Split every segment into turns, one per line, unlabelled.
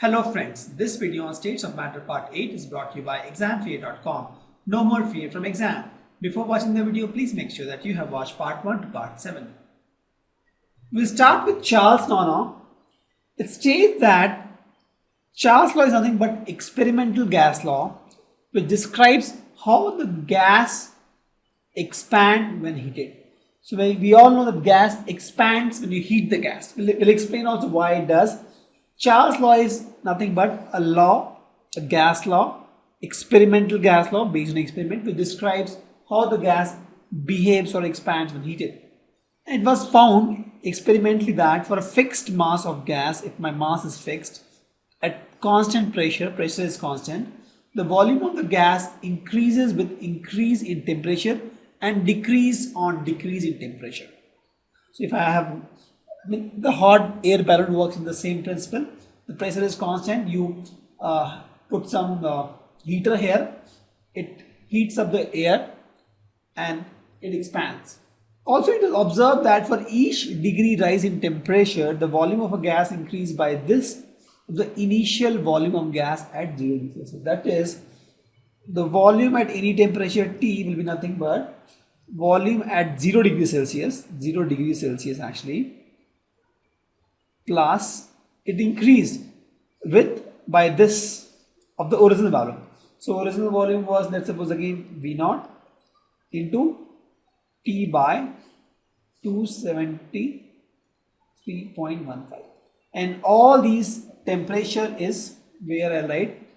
Hello friends, this video on States of Matter Part 8 is brought to you by examfear.com. No more fear from exam. Before watching the video, please make sure that you have watched Part 1 to Part 7. We'll start with Charles' law. It states that Charles' law is nothing but experimental gas law, which describes how the gas expands when heated. So we all know that gas expands when you heat the gas. We'll explain also why it does. Charles' law is nothing but a law, a gas law, experimental gas law based on experiment, which describes how the gas behaves or expands when heated. It was found experimentally that for a fixed mass of gas, if my mass is fixed at constant pressure is constant, the volume of the gas increases with increase in temperature and decrease on decrease in temperature. So if I have the hot air balloon works in the same principle. The pressure is constant. You put some heater here. It heats up the air and it expands. Also, it is observed that for each degree rise in temperature, the volume of a gas increased by this the initial volume of gas at 0 degrees Celsius. That is, the volume at any temperature T will be nothing but volume at 0 degrees Celsius, 0 degrees Celsius actually, plus it increased with by this of the original volume. So original volume was, let's suppose again, V0 into T by 273.15, and all these temperature is where I write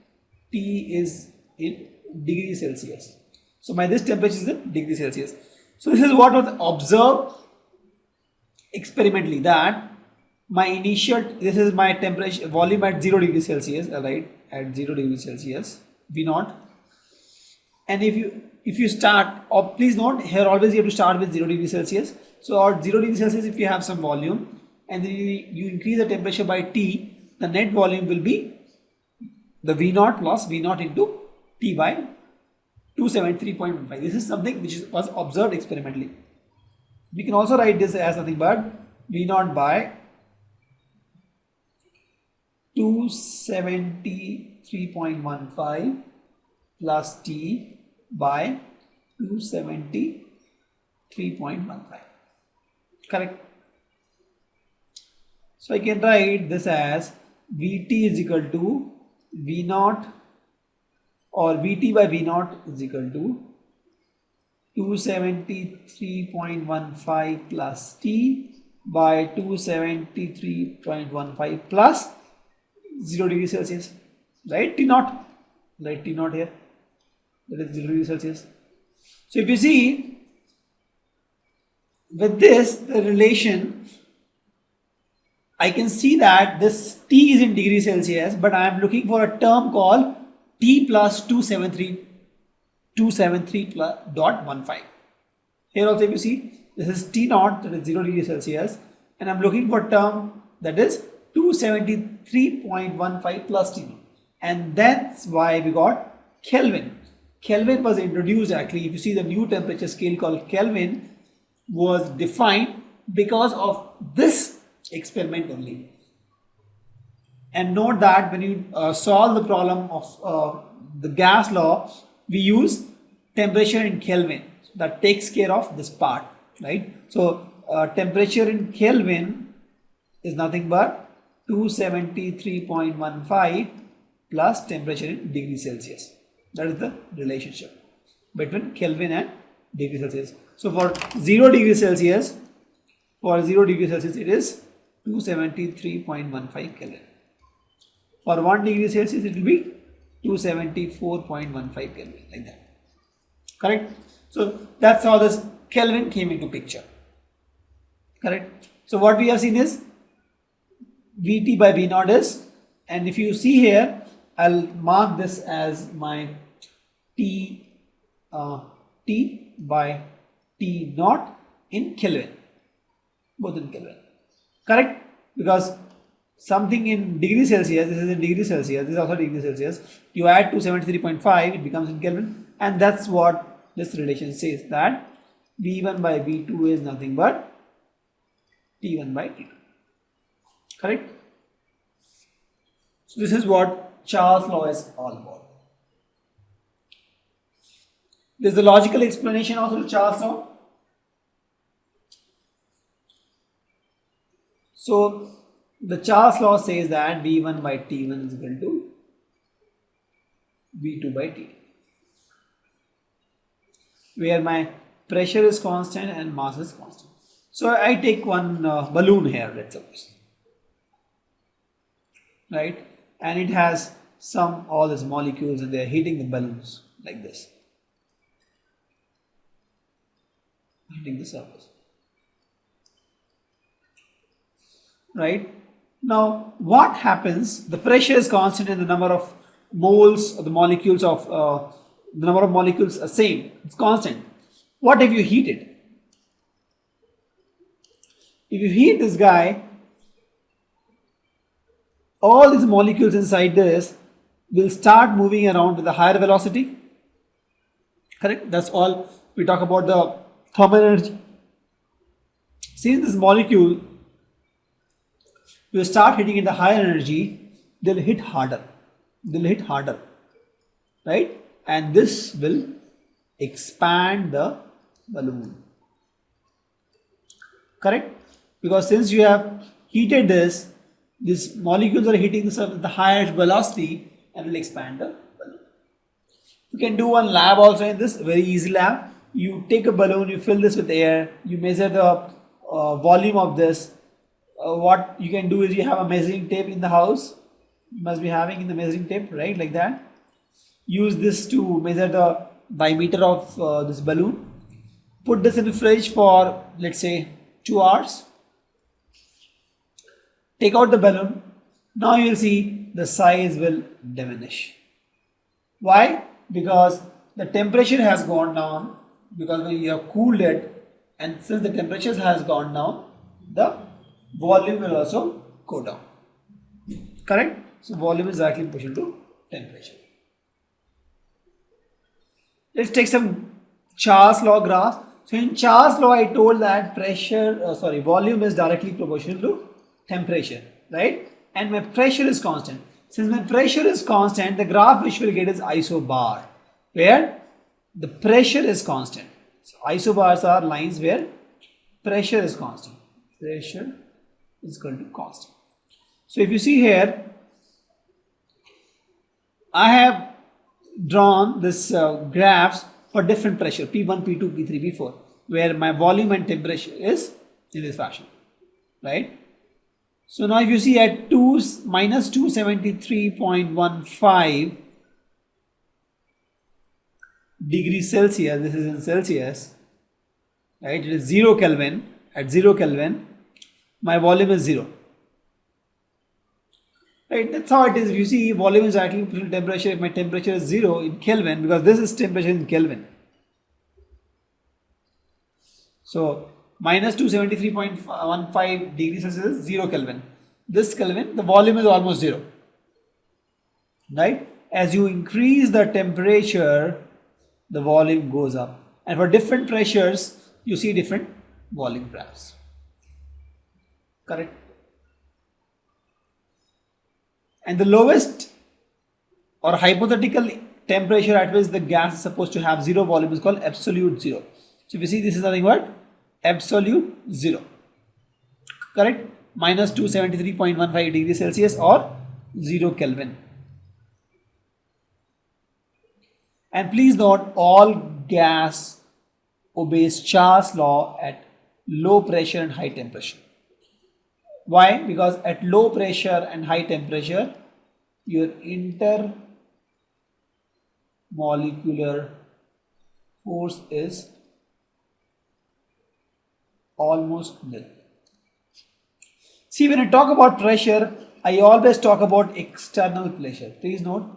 T is in degree Celsius. So my this temperature is in degree Celsius. So this is what was observed experimentally, that my initial, this is my temperature volume at 0 degrees Celsius, right, at 0 degrees Celsius, V0. And if you start, or please note here always you have to start with 0 degrees Celsius. So at 0 degrees Celsius, if you have some volume and then you increase the temperature by T, the net volume will be the V0 plus V0 into T by 273.15. This is something which was observed experimentally. We can also write this as nothing but V0 by 273.15 plus T by 273.15. Correct? So I can write this as Vt is equal to V0, or Vt by V0 is equal to 273.15 plus T by 273.15 plus 0 degrees Celsius, right? T0, right? T0 here, that is 0 degrees Celsius. So if you see with this, the relation, I can see that this T is in degrees Celsius, but I am looking for a term called T plus 273.15. Here also if you see, this is T0, that is 0 degrees Celsius, and I am looking for a term that is 273.15 plus T0, and that's why we got Kelvin. Kelvin was introduced actually. If you see, the new temperature scale called Kelvin was defined because of this experiment only. And note that when you solve the problem of the gas law, we use temperature in Kelvin. That takes care of this part, right? So temperature in Kelvin is nothing but 273.15 plus temperature in degrees Celsius. That is the relationship between Kelvin and degree Celsius. So for 0 degrees Celsius, it is 273.15 Kelvin. For 1 degree Celsius, it will be 274.15 Kelvin, like that. Correct? So that's how this Kelvin came into picture. Correct? So what we have seen is Vt by V0 is, and if you see here, I'll mark this as my T by T0 in Kelvin, both in Kelvin. Correct? Because something in degree Celsius, this is in degree Celsius, this is also degree Celsius, you add 273.5, it becomes in Kelvin, and that's what this relation says, that V1 by V2 is nothing but T1 by T2. Correct? So this is what Charles' law is all about. There's a logical explanation also to Charles' law. So the Charles' law says that V1 by T1 is equal to V2 by T, where my pressure is constant and mass is constant. So I take one balloon here, let's suppose, right, and it has all these molecules and they are heating the balloons like this, heating the surface, right. Now what happens? The pressure is constant and the number of moles of the molecules of the number of molecules are same, it's constant. What if you heat it? If you heat this guy, all these molecules inside this will start moving around with a higher velocity. Correct? That's all we talk about the thermal energy. Since this molecule will start hitting in the higher energy, they'll hit harder. They'll hit harder, right? And this will expand the balloon. Correct? Because since you have heated this, these molecules are hitting the surface at the higher velocity and will expand the balloon. You can do one lab also in this, very easy lab. You take a balloon, you fill this with air, you measure the volume of this. What you can do is you have a measuring tape in the house. You must be having in the measuring tape, right, like that. Use this to measure the diameter of this balloon. Put this in the fridge for, let's say, 2 hours. Take out the balloon. Now you will see the size will diminish. Why? Because the temperature has gone down, because when you have cooled it, and since the temperature has gone down, the volume will also go down. Correct? So volume is directly proportional to temperature. Let's take some Charles' law graphs. So in Charles' law, I told that volume is directly proportional to temperature, right? And my pressure is constant. Since my pressure is constant, the graph which we'll get is isobar, where the pressure is constant. So isobars are lines where pressure is constant. Pressure is equal to constant. So if you see here, I have drawn this graphs for different pressure P1, P2, P3, P4, where my volume and temperature is in this fashion, right? So now if you see at minus 273.15 degrees Celsius, this is in Celsius, right? It is 0 Kelvin. At 0 Kelvin, my volume is 0. Right, that's how it is. If you see, volume is directly proportional to temperature. If my temperature is 0 in Kelvin, because this is temperature in Kelvin. So minus 273.15 degrees Celsius is 0 Kelvin. This Kelvin, the volume is almost 0. Right? As you increase the temperature, the volume goes up. And for different pressures, you see different volume graphs. Correct? And the lowest or hypothetical temperature at which the gas is supposed to have 0 volume is called absolute 0. So if you see, this is nothing but absolute 0. Correct? Minus 273.15 degrees Celsius or 0 Kelvin. And please note, all gas obeys Charles' law at low pressure and high temperature. Why? Because at low pressure and high temperature, your intermolecular force is almost nil. See, when I talk about pressure, I always talk about external pressure. Please note,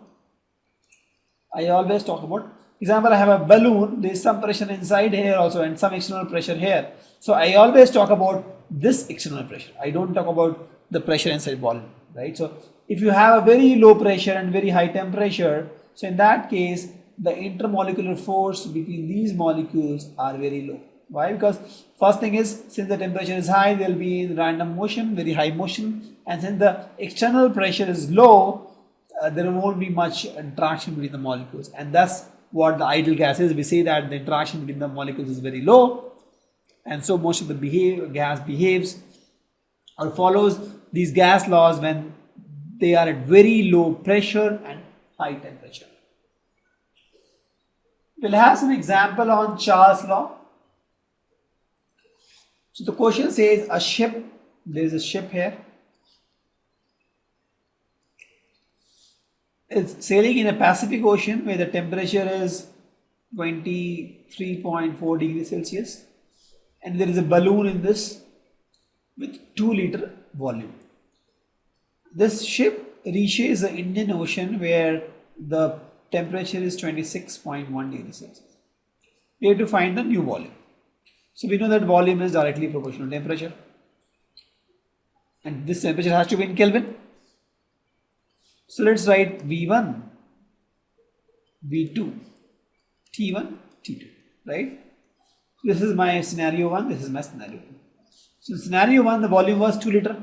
I always talk about, example, I have a balloon, there is some pressure inside here also and some external pressure here. So I always talk about this external pressure. I don't talk about the pressure inside volume, right? So if you have a very low pressure and very high temperature, so in that case, the intermolecular force between these molecules are very low. Why? Because first thing is, since the temperature is high, they will be in random motion, very high motion, and since the external pressure is low, there won't be much interaction between the molecules, and that's what the ideal gas is. We say that the interaction between the molecules is very low, and so most of the gas behaves or follows these gas laws when they are at very low pressure and high temperature. We'll have some example on Charle's law. So the question says a ship, there is a ship here, it's sailing in a Pacific Ocean where the temperature is 23.4 degrees Celsius, and there is a balloon in this with 2-liter volume. This ship reaches the Indian Ocean where the temperature is 26.1 degrees Celsius. We have to find the new volume. So we know that volume is directly proportional to temperature, and this temperature has to be in Kelvin. So let's write V1, V2, T1, T2, right? This is my scenario 1, this is my scenario 2. So scenario 1, the volume was 2 liter.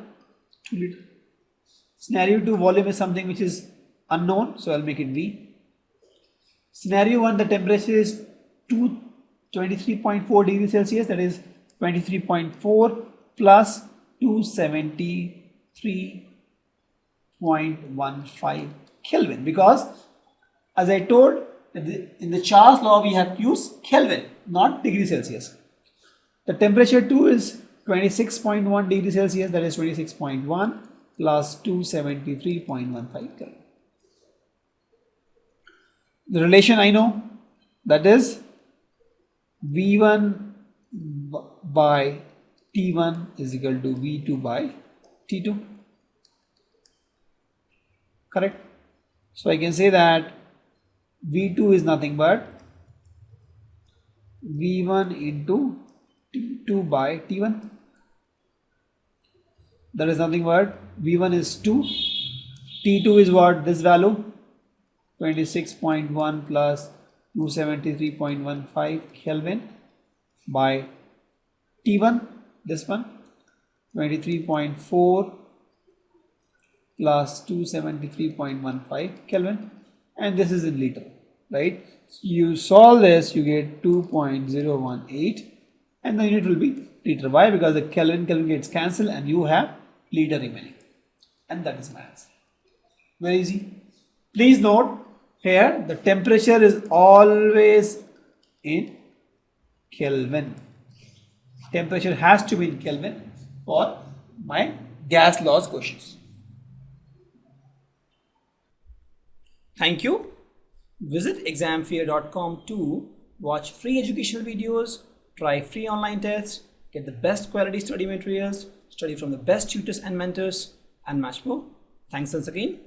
Scenario 2, volume is something which is unknown, so I'll make it V. Scenario 1, the temperature is 23.4 degrees Celsius, that is 23.4 plus 273.15 Kelvin, because as I told in the Charle's law we have to use Kelvin, not degree Celsius. The temperature 2 is 26.1 degrees Celsius, that is 26.1 plus 273.15 Kelvin. The relation I know, that is V1 by T1 is equal to V2 by T2. Correct? So I can say that V2 is nothing but V1 into T2 by T1. That is nothing but V1 is 2, T2 is what? This value 26.1 plus 273.15 Kelvin by T1, this one 23.4 plus 273.15 Kelvin, and this is in liter, right? So you solve this, you get 2.018, and the unit will be liter. Why? Because the Kelvin gets cancelled and you have liter remaining, and that is my answer. Very easy. Please note here the temperature is always in Kelvin. Temperature has to be in Kelvin for my gas laws questions. Thank you. Visit examfear.com to watch free educational videos, try free online tests, get the best quality study materials, study from the best tutors and mentors, and much more. Thanks once again.